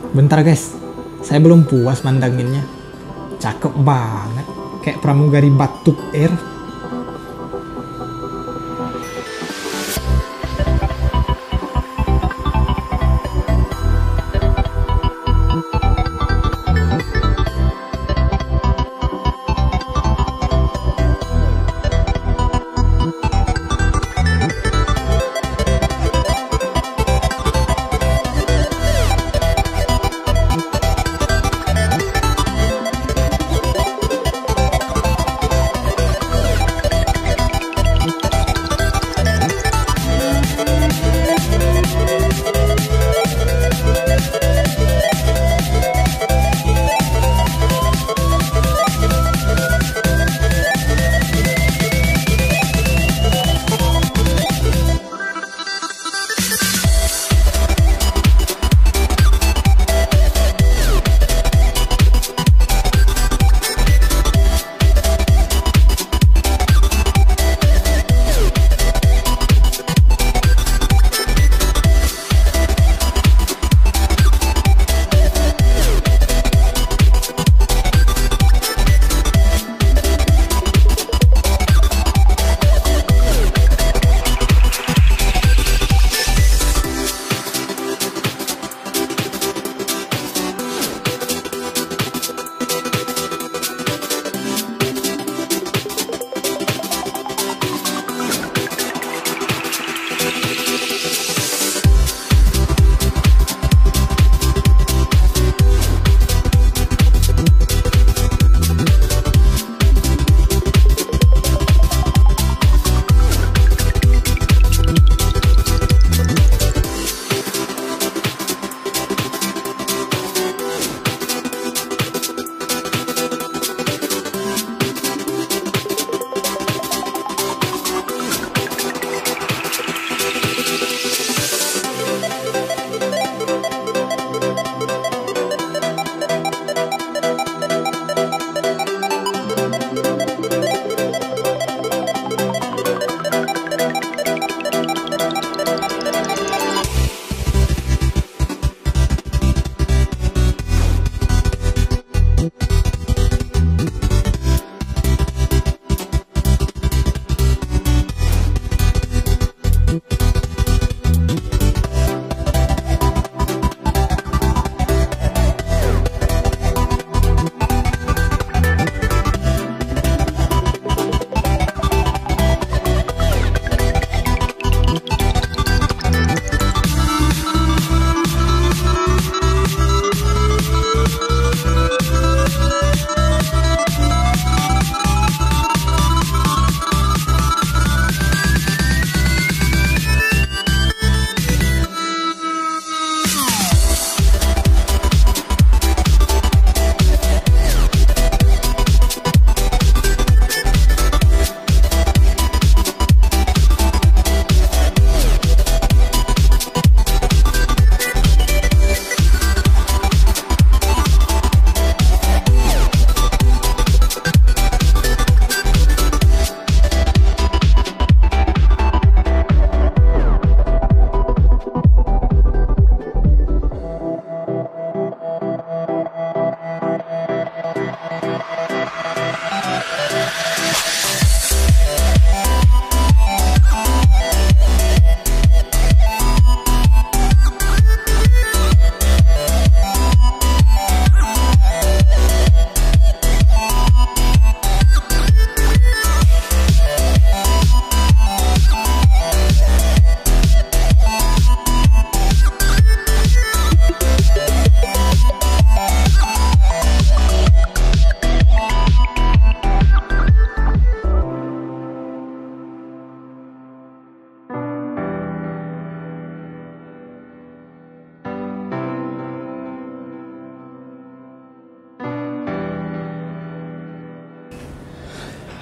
Bentar guys, saya belum puas mandanginnya. Cakep banget, kayak pramugari Batuk Air.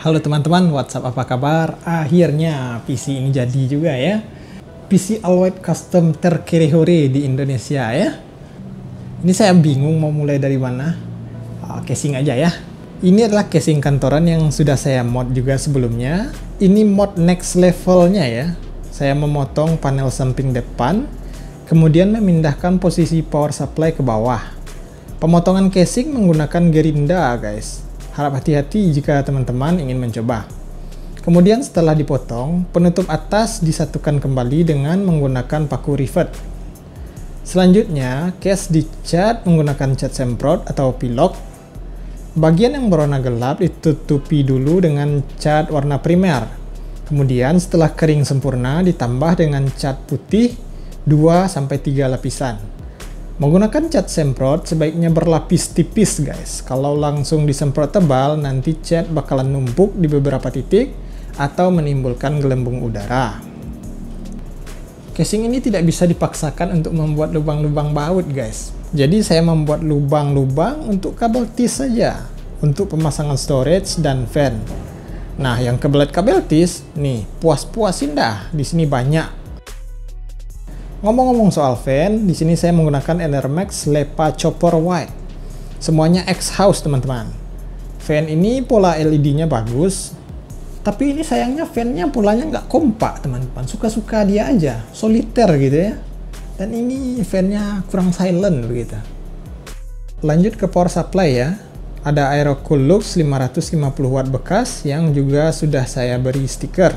Halo teman-teman, WhatsApp apa kabar? Akhirnya PC ini jadi juga ya. PC All-White Custom terkere-hore di Indonesia ya. Ini saya bingung mau mulai dari mana. Casing aja ya. Ini adalah casing kantoran yang sudah saya mod juga sebelumnya. Ini mod next levelnya ya. Saya memotong panel samping depan Kemudian memindahkan posisi power supply ke bawah. Pemotongan casing menggunakan gerinda guys. Harap hati-hati jika teman-teman ingin mencoba. Kemudian setelah dipotong, penutup atas disatukan kembali dengan menggunakan paku rivet. Selanjutnya, case dicat menggunakan cat semprot atau pilok. Bagian yang berwarna gelap ditutupi dulu dengan cat warna primer. Kemudian setelah kering sempurna ditambah dengan cat putih 2-3 lapisan. Menggunakan cat semprot sebaiknya berlapis tipis guys. Kalau langsung disemprot tebal, nanti cat bakalan numpuk di beberapa titik atau menimbulkan gelembung udara. Casing ini tidak bisa dipaksakan untuk membuat lubang-lubang baut guys. Jadi saya membuat lubang-lubang untuk kabel tis saja, untuk pemasangan storage dan fan. Nah, yang kebelet kabel tis, nih puas-puasin dah. Di sini banyak. Ngomong-ngomong soal fan, di sini saya menggunakan Enermax Lepa Chopper White. Semuanya X-House teman-teman. Fan ini pola LED-nya bagus, tapi ini sayangnya fan-nya polanya nggak kompak teman-teman. Suka-suka dia aja, soliter gitu ya. Dan ini fan-nya kurang silent begitu. Lanjut ke power supply ya. Ada Aerocoolux 550 watt bekas yang juga sudah saya beri stiker.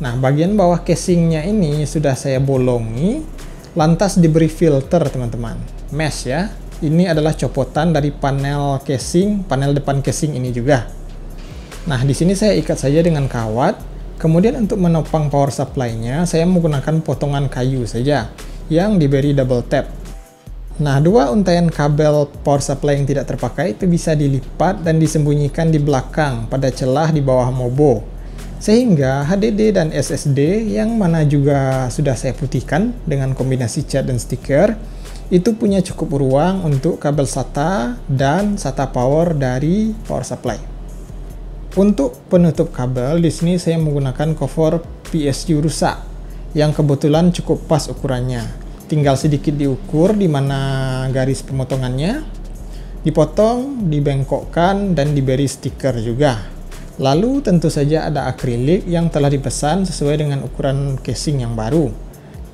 Nah, bagian bawah casingnya ini sudah saya bolongi, lantas diberi filter teman-teman. Mesh ya. Ini adalah copotan dari panel casing, panel depan casing ini juga. Nah, di sini saya ikat saja dengan kawat. Kemudian untuk menopang power supply-nya, saya menggunakan potongan kayu saja yang diberi double tap. Nah, dua untaian kabel power supply yang tidak terpakai itu bisa dilipat dan disembunyikan di belakang pada celah di bawah mobo. Sehingga HDD dan SSD yang mana juga sudah saya putihkan dengan kombinasi cat dan stiker, itu punya cukup ruang untuk kabel SATA dan SATA power dari power supply. Untuk penutup kabel, di sini saya menggunakan cover PSU rusak yang kebetulan cukup pas ukurannya. Tinggal sedikit diukur di mana garis pemotongannya, dipotong, dibengkokkan, dan diberi stiker juga. Lalu tentu saja ada akrilik yang telah dipesan sesuai dengan ukuran casing yang baru.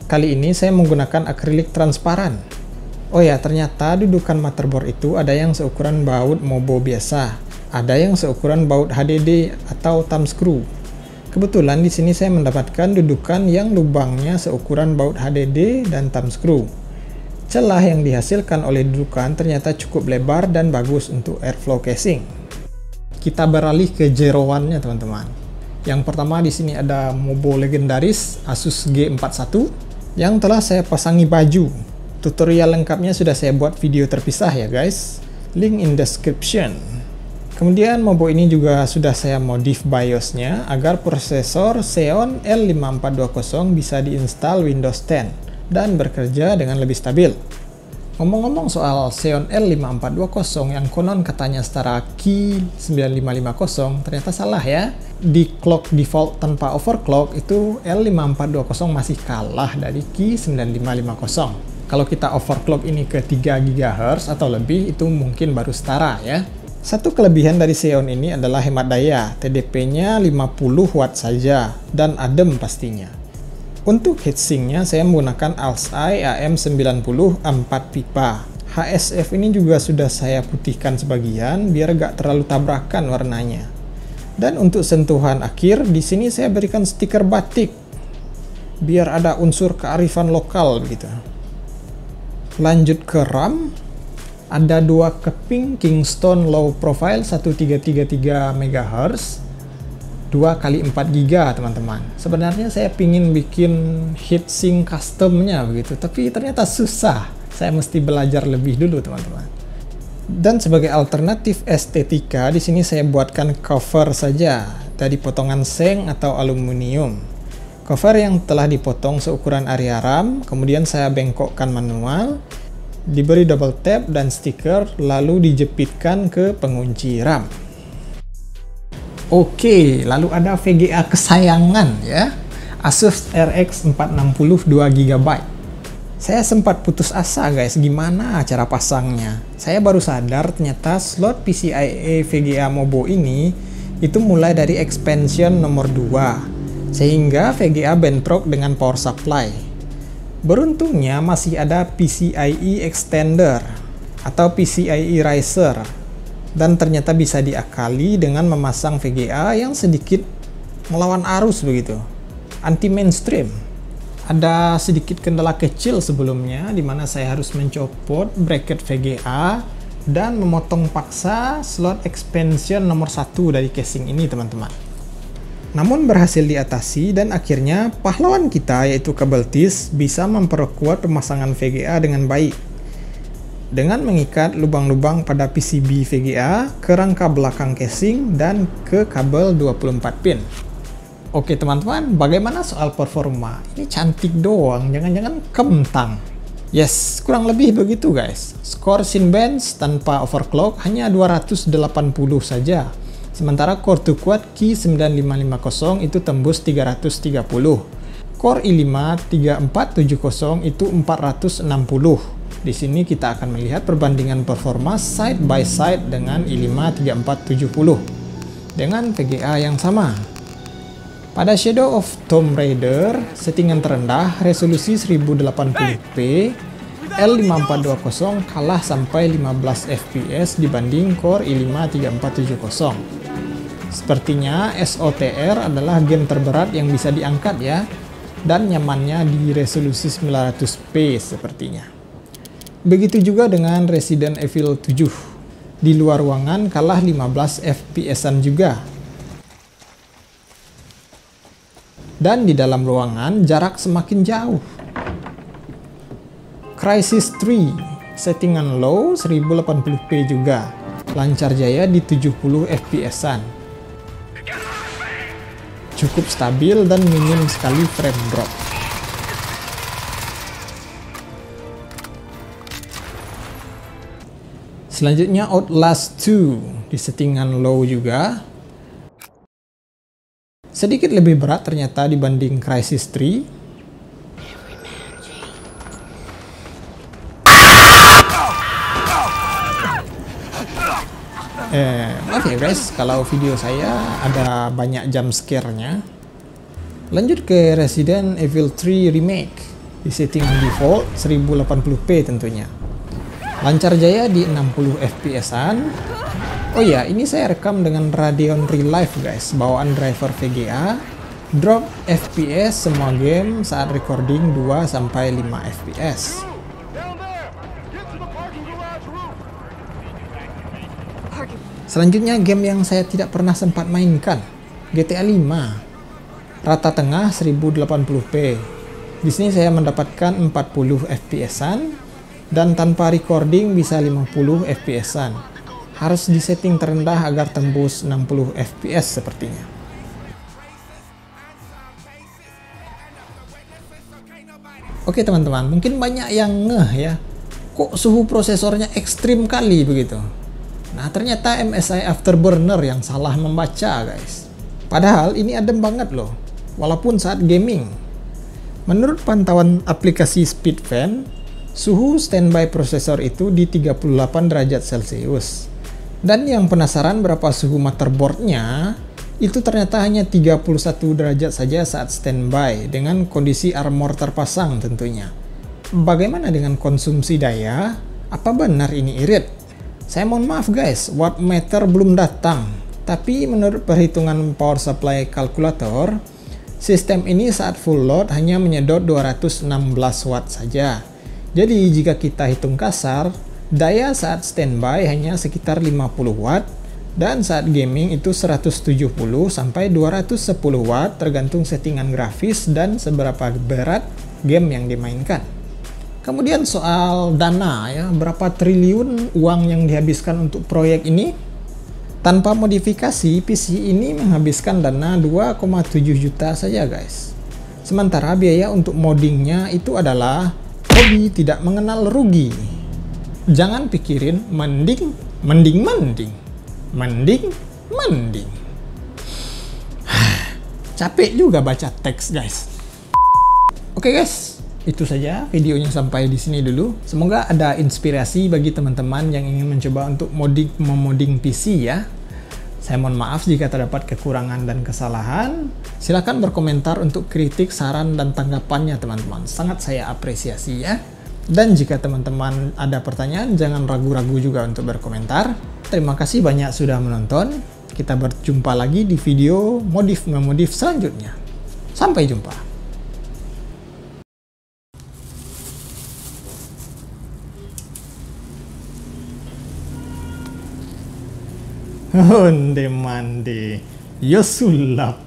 Kali ini saya menggunakan akrilik transparan. Oh ya, ternyata dudukan motherboard itu ada yang seukuran baut mobo biasa, ada yang seukuran baut HDD atau thumb screw. Kebetulan di sini saya mendapatkan dudukan yang lubangnya seukuran baut HDD dan thumb screw. Celah yang dihasilkan oleh dudukan ternyata cukup lebar dan bagus untuk airflow casing. Kita beralih ke jeroannya teman-teman. Yang pertama di sini ada mobo legendaris Asus G41 yang telah saya pasangi baju. Tutorial lengkapnya sudah saya buat video terpisah ya guys. Link in description. Kemudian mobo ini juga sudah saya modif BIOS-nya agar prosesor Xeon L5420 bisa diinstal Windows 10 dan bekerja dengan lebih stabil. Ngomong-ngomong soal Xeon L5420 yang konon katanya setara Qi 9550, ternyata salah ya. Di clock default tanpa overclock itu L5420 masih kalah dari Qi 9550. Kalau kita overclock ini ke 3 GHz atau lebih, itu mungkin baru setara ya. Satu kelebihan dari Xeon ini adalah hemat daya, TDP-nya 50 watt saja, dan adem pastinya. Untuk heatsinknya saya menggunakan ALSI AM90 4 pipa. HSF ini juga sudah saya putihkan sebagian biar gak terlalu tabrakan warnanya. Dan untuk sentuhan akhir di sini saya berikan stiker batik biar ada unsur kearifan lokal begitu. Lanjut ke RAM, ada dua keping Kingston low profile 1333 MHz. 2x4 GB teman-teman. Sebenarnya saya pingin bikin heatsink customnya begitu, tapi ternyata susah. Saya mesti belajar lebih dulu teman-teman. Dan sebagai alternatif estetika, di sini saya buatkan cover saja dari potongan seng atau aluminium. Cover yang telah dipotong seukuran area RAM, kemudian saya bengkokkan manual, diberi double tap dan stiker, lalu dijepitkan ke pengunci RAM. Oke, lalu ada VGA kesayangan ya, Asus RX 460 2GB. Saya sempat putus asa guys, gimana cara pasangnya. Saya baru sadar ternyata slot PCIe VGA Mobo ini itu mulai dari expansion nomor 2, sehingga VGA bentrok dengan power supply. Beruntungnya masih ada PCIe Extender atau PCIe Riser, dan ternyata bisa diakali dengan memasang VGA yang sedikit melawan arus begitu, anti mainstream. Ada sedikit kendala kecil sebelumnya di mana saya harus mencopot bracket VGA dan memotong paksa slot expansion nomor 1 dari casing ini teman-teman. Namun berhasil diatasi dan akhirnya pahlawan kita yaitu kabel TIS bisa memperkuat pemasangan VGA dengan baik dengan mengikat lubang-lubang pada PCB VGA ke rangka belakang casing dan ke kabel 24 pin. Oke teman-teman, bagaimana soal performa? Ini cantik doang, jangan-jangan kentang. Yes, kurang lebih begitu guys. Skor Cinebench tanpa overclock hanya 280 saja. Sementara core 2 quad Ki 9550 itu tembus 330. Core i5 3470 itu 460. Di sini kita akan melihat perbandingan performa side by side dengan i5 3470 dengan VGA yang sama. Pada Shadow of Tomb Raider, settingan terendah resolusi 1080p, L5420 kalah sampai 15 fps dibanding Core i5 3470. Sepertinya SOTR adalah game terberat yang bisa diangkat ya, dan nyamannya di resolusi 900p sepertinya. Begitu juga dengan Resident Evil 7. Di luar ruangan kalah 15 fps-an juga. Dan di dalam ruangan jarak semakin jauh. Crysis 3, settingan low 1080p juga. Lancar jaya di 70 fps-an. Cukup stabil dan minim sekali frame drop. Selanjutnya Outlast 2 di settingan low juga. Sedikit lebih berat ternyata dibanding Crysis 3. Maaf ya guys, kalau video saya ada banyak jump scare-nya. Lanjut ke Resident Evil 3 Remake di settingan default 1080p tentunya. Lancar jaya di 60 fps-an. Oh ya, ini saya rekam dengan Radeon Relive guys, bawaan driver VGA. Drop FPS semua game saat recording 2-5 fps. Selanjutnya game yang saya tidak pernah sempat mainkan, GTA 5. Rata tengah 1080p. Di sini saya mendapatkan 40 fps-an dan tanpa recording bisa 50 fps-an. Harus disetting terendah agar tembus 60 fps sepertinya. Oke teman-teman, mungkin banyak yang ngeh ya, kok suhu prosesornya ekstrim kali begitu. Nah ternyata MSI Afterburner yang salah membaca guys. Padahal ini adem banget loh, walaupun saat gaming. Menurut pantauan aplikasi SpeedFan, suhu standby prosesor itu di 38 derajat Celcius. Dan yang penasaran berapa suhu motherboardnya, itu ternyata hanya 31 derajat saja saat standby dengan kondisi armor terpasang tentunya. Bagaimana dengan konsumsi daya? Apa benar ini irit? Saya mohon maaf guys, wattmeter belum datang. Tapi menurut perhitungan power supply kalkulator, sistem ini saat full load hanya menyedot 216 watt saja. Jadi jika kita hitung kasar, daya saat standby hanya sekitar 50 watt, dan saat gaming itu 170 sampai 210 watt tergantung settingan grafis dan seberapa berat game yang dimainkan. Kemudian soal dana ya, berapa triliun uang yang dihabiskan untuk proyek ini? Tanpa modifikasi, PC ini menghabiskan dana 2,7 juta saja guys. Sementara biaya untuk moddingnya itu adalah hobi tidak mengenal rugi. Jangan pikirin mending. Capek juga baca teks guys. Oke guys, itu saja videonya sampai di sini dulu. Semoga ada inspirasi bagi teman-teman yang ingin mencoba untuk memoding PC ya. Saya mohon maaf jika terdapat kekurangan dan kesalahan. Silakan berkomentar untuk kritik, saran, dan tanggapannya teman-teman. Sangat saya apresiasi ya. Dan jika teman-teman ada pertanyaan, jangan ragu-ragu juga untuk berkomentar. Terima kasih banyak sudah menonton. Kita berjumpa lagi di video modif-memodif selanjutnya. Sampai jumpa. Onde mande, yo sulap.